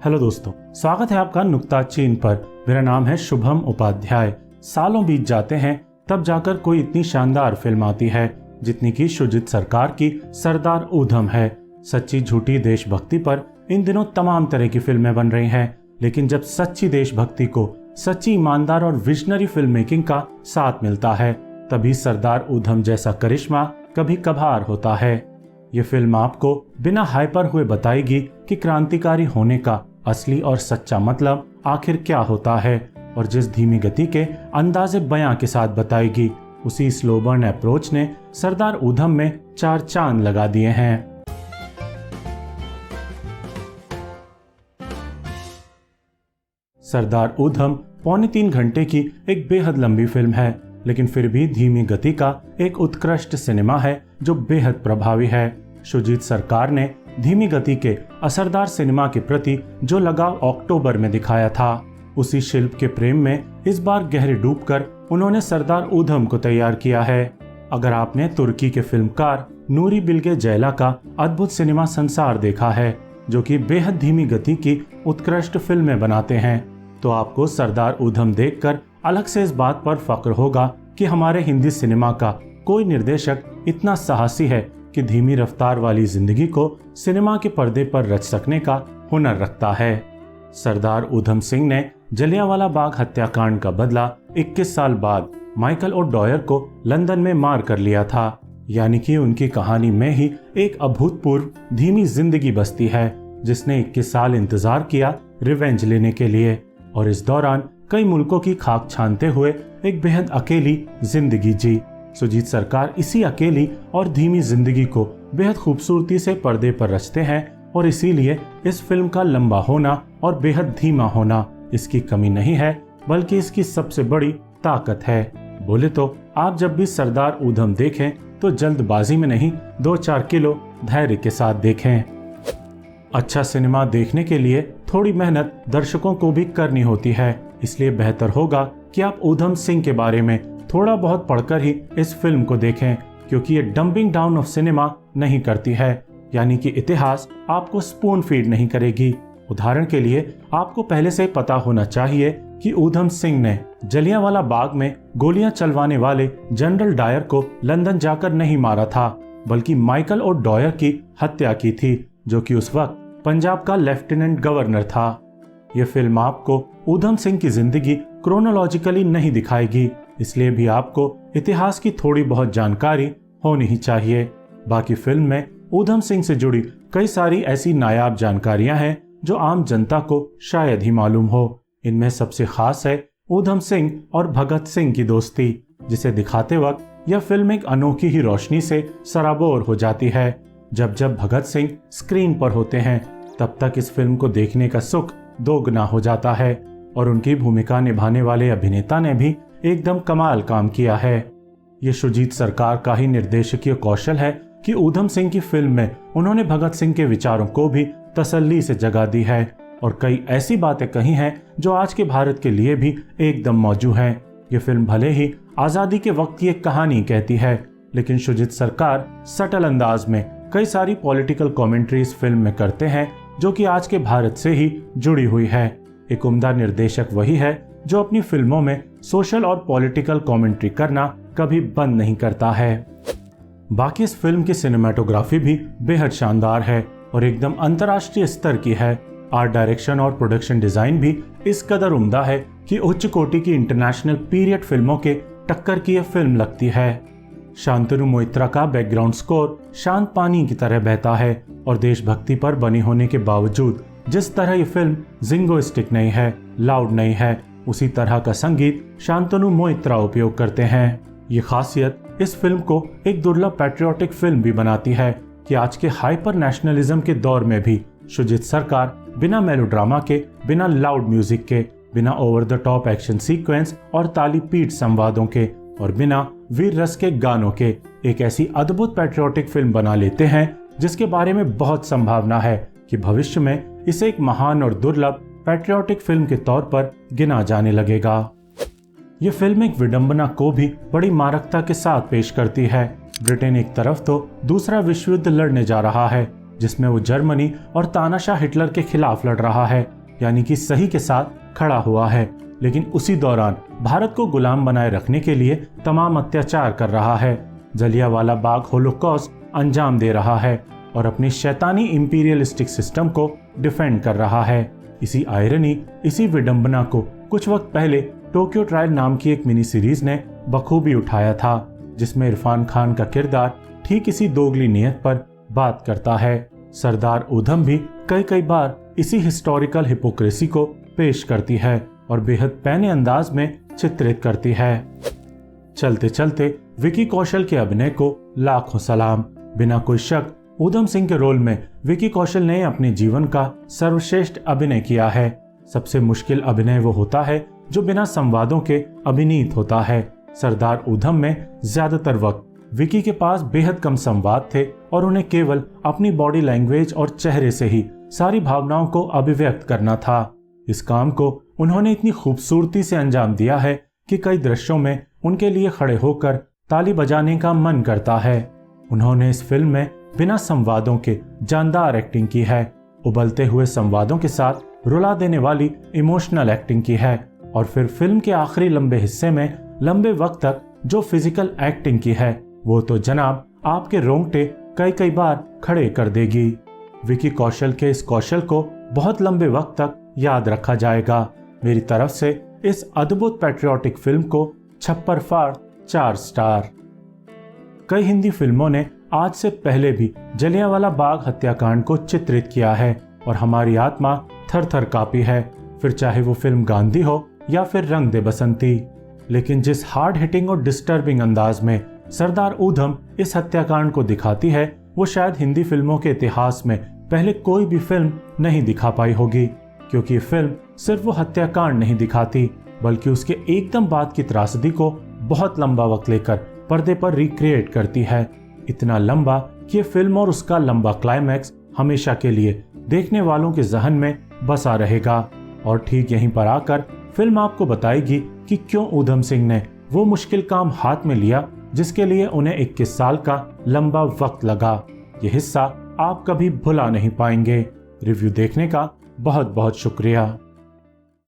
Hello दोस्तों, स्वागत है आपका नुक्ता चीन पर। मेरा नाम है शुभम उपाध्याय। सालों बीत जाते हैं तब जाकर कोई इतनी शानदार फिल्म आती है जितनी की शुजित सरकार की सरदार ऊधम है। सच्ची झूठी देशभक्ति पर इन दिनों तमाम तरह की फिल्में बन रही हैं, लेकिन जब सच्ची देशभक्ति को सच्ची ईमानदार और विजनरी फिल्म मेकिंग का साथ मिलता है तभी सरदार ऊधम जैसा करिश्मा कभी कभार होता है। ये फिल्म आपको बिना हाइपर हुए बताएगी कि क्रांतिकारी होने का असली और सच्चा मतलब आखिर क्या होता है, और जिस धीमी गति के अंदाजे बयां के साथ बताएगी उसी स्लो बर्न अप्रोच ने सरदार ऊधम में 4 चांद लगा दिए हैं। सरदार ऊधम 3.25 घंटे की एक बेहद लंबी फिल्म है, लेकिन फिर भी धीमी गति का एक उत्कृष्ट सिनेमा है जो बेहद प्रभावी है। शुजित सरकार ने धीमी गति के असरदार सिनेमा के प्रति जो लगाव अक्टूबर में दिखाया था, उसी शिल्प के प्रेम में इस बार गहरे डूबकर उन्होंने सरदार ऊधम को तैयार किया है। अगर आपने तुर्की के फिल्मकार नूरी बिल्गे जैला का अद्भुत सिनेमा संसार देखा है, जो कि बेहद धीमी गति की उत्कृष्ट फिल्में बनाते हैं, तो आपको सरदार ऊधम देखकर अलग से इस बात पर फक्र होगा कि हमारे हिंदी सिनेमा का कोई निर्देशक इतना साहसी है कि धीमी रफ्तार वाली जिंदगी को सिनेमा के पर्दे पर रच सकने का हुनर रखता है। सरदार ऊधम सिंह ने जलियांवाला बाग हत्याकांड का बदला 21 साल बाद माइकल ओ'डॉयर को लंदन में मार कर लिया था, यानी कि उनकी कहानी में ही एक अभूतपूर्व धीमी जिंदगी बसती है जिसने 21 साल इंतजार किया रिवेंज लेने के लिए, और इस दौरान कई मुल्कों की खाक छानते हुए एक बेहद अकेली जिंदगी जी। सुजीत सरकार इसी अकेली और धीमी जिंदगी को बेहद खूबसूरती से पर्दे पर रचते हैं, और इसीलिए इस फिल्म का लंबा होना और बेहद धीमा होना इसकी कमी नहीं है, बल्कि इसकी सबसे बड़ी ताकत है। बोले तो आप जब भी सरदार ऊधम देखें तो जल्दबाजी में नहीं, 2-4 किलो धैर्य के साथ देखें। अच्छा सिनेमा देखने के लिए थोड़ी मेहनत दर्शकों को भी करनी होती है, इसलिए बेहतर होगा कि आप ऊधम सिंह के बारे में थोड़ा बहुत पढ़कर ही इस फिल्म को देखें, क्योंकि ये डंपिंग डाउन ऑफ सिनेमा नहीं करती है, यानी कि इतिहास आपको स्पून फीड नहीं करेगी। उदाहरण के लिए आपको पहले से पता होना चाहिए कि ऊधम सिंह ने जलियांवाला बाग में गोलियां चलवाने वाले जनरल डायर को लंदन जाकर नहीं मारा था, बल्कि माइकल ओ'डॉयर की हत्या की थी, जो कि उस वक्त पंजाब का लेफ्टिनेंट गवर्नर था। यह फिल्म आपको ऊधम सिंह की जिंदगी क्रोनोलॉजिकली नहीं दिखाएगी, इसलिए भी आपको इतिहास की थोड़ी बहुत जानकारी होनी ही चाहिए। बाकी फिल्म में ऊधम सिंह से जुड़ी कई सारी ऐसी नायाब जानकारियां हैं जो आम जनता को शायद ही मालूम हो। इनमें सबसे खास है ऊधम सिंह और भगत सिंह की दोस्ती, जिसे दिखाते वक्त यह फिल्म एक अनोखी ही रोशनी से सराबोर हो जाती है। जब जब भगत सिंह स्क्रीन पर होते हैं तब तक इस फिल्म को देखने का सुख दोगुना हो जाता है, और उनकी भूमिका निभाने वाले अभिनेता ने भी एकदम कमाल काम किया है। ये शुजीत सरकार का ही निर्देशकीय कौशल है कि ऊधम सिंह की फिल्म में उन्होंने भगत सिंह के विचारों को भी तसल्ली से जगह दी है, और कई ऐसी बातें कही हैं जो आज के भारत के लिए भी एकदम मौजूद हैं। ये फिल्म भले ही आजादी के वक्त की एक कहानी कहती है, लेकिन शुजित सरकार सटल अंदाज में कई सारी पॉलिटिकल कमेंट्री इस फिल्म में करते हैं जो कि आज के भारत से ही जुड़ी हुई है। एक उम्दा निर्देशक वही है जो अपनी फिल्मों में सोशल और पॉलिटिकल कमेंट्री करना कभी बंद नहीं करता है। बाकी इस फिल्म की सिनेमेटोग्राफी भी बेहद शानदार है और एकदम अंतर्राष्ट्रीय स्तर की है। आर्ट डायरेक्शन और प्रोडक्शन डिजाइन भी इस कदर उम्दा है कि उच्च कोटि की इंटरनेशनल पीरियड फिल्मों के टक्कर की यह फिल्म लगती है। शांतनु मोइत्रा का बैकग्राउंड स्कोर शांत पानी की तरह बहता है, और देशभक्ति पर बनी होने के बावजूद जिस तरह ये फिल्म जिंगोइस्टिक नहीं है, लाउड नहीं है, उसी तरह का संगीत शांतनु मोइत्रा उपयोग करते हैं। ये खासियत इस फिल्म को एक दुर्लभ पैट्रियोटिक फिल्म भी बनाती है कि आज के हाइपर नेशनलिज्म के दौर में भी शुजित सरकार बिना मेलोड्रामा के, बिना लाउड म्यूजिक के, बिना over the top action sequence और ताली पीट संवादों के, और बिना वीर रस के गानों के एक ऐसी अद्भुत पैट्रियोटिक फिल्म बना लेते हैं जिसके बारे में बहुत संभावना है कि भविष्य में इसे एक महान और दुर्लभ पैट्रियोटिक फिल्म के तौर पर गिना जाने लगेगा। यह फिल्म एक विडंबना को भी बड़ी मारकता के साथ पेश करती है। ब्रिटेन एक तरफ तो दूसरा विश्व युद्ध लड़ने जा रहा है, जिसमें वो जर्मनी और तानाशाह हिटलर के खिलाफ लड़ रहा है, यानी कि सही के साथ खड़ा हुआ है, लेकिन उसी दौरान भारत को गुलाम बनाए रखने के लिए तमाम अत्याचार कर रहा है। जलियांवाला बाग होलोकॉस्ट अंजाम दे रहा है और अपनी शैतानी इंपीरियलिस्टिक सिस्टम को डिफेंड कर रहा है। इसी आयरनी, इसी विडंबना को कुछ वक्त पहले टोक्यो ट्रायल नाम की एक मिनी सीरीज ने बखूबी उठाया था, जिसमें इरफान खान का किरदार ठीक इसी दोगली नियत पर बात करता है। सरदार ऊधम भी कई बार इसी हिस्टोरिकल हिपोक्रेसी को पेश करती है और बेहद पैने अंदाज में चित्रित करती है। चलते चलते विकी कौशल के अभिनय को लाखों सलाम। बिना कोई शक ऊधम सिंह के रोल में विकी कौशल ने अपने जीवन का सर्वश्रेष्ठ अभिनय किया है। सबसे मुश्किल अभिनय वो होता है जो बिना संवादों के अभिनीत होता है। सरदार ऊधम में ज्यादातर वक्त विकी के पास बेहद कम संवाद थे और उन्हें केवल अपनी बॉडी लैंग्वेज और चेहरे से ही सारी भावनाओं को अभिव्यक्त करना था। इस काम को उन्होंने इतनी खूबसूरती से अंजाम दिया है कि कई दृश्यों में उनके लिए खड़े होकर ताली बजाने का मन करता है। उन्होंने इस फिल्म में बिना संवादों के जानदार एक्टिंग की है, उबलते हुए संवादों के साथ रुला देने वाली इमोशनल एक्टिंग की है और फिर फिल्म के आखिरी लंबे हिस्से में लंबे वक्त तक जो फिजिकल एक्टिंग की है वो तो जनाब आपके रोंगटे कई बार खड़े कर देगी। विकी कौशल के इस कौशल को बहुत लंबे वक्त तक याद रखा जाएगा। मेरी तरफ से इस अद्भुत पैट्रियोटिक फिल्म को छप्पर फाड़ 4 स्टार। कई हिंदी फिल्मों ने आज से पहले भी जलियांवाला बाग हत्याकांड को चित्रित किया है और हमारी आत्मा थर थर कांपी है, फिर चाहे वो फिल्म गांधी हो या फिर रंग दे बसंती। लेकिन जिस हार्ड हिटिंग और डिस्टर्बिंग अंदाज में सरदार ऊधम इस हत्याकांड को दिखाती है वो शायद हिंदी फिल्मों के इतिहास में पहले कोई भी फिल्म नहीं दिखा पाई होगी, क्योंकि फिल्म सिर्फ वो हत्याकांड नहीं दिखाती बल्कि उसके एकदम बाद की त्रासदी को बहुत लंबा वक्त लेकर पर्दे पर रिक्रिएट करती है। इतना लंबा कि ये फिल्म और उसका लंबा क्लाइमैक्स हमेशा के लिए देखने वालों के जहन में बसा रहेगा। और ठीक यहीं पर आकर फिल्म आपको बताएगी कि क्यों ऊधम सिंह ने वो मुश्किल काम हाथ में लिया जिसके लिए उन्हें 21 साल का लंबा वक्त लगा। ये हिस्सा आप कभी भुला नहीं पाएंगे। रिव्यू देखने का बहुत बहुत शुक्रिया।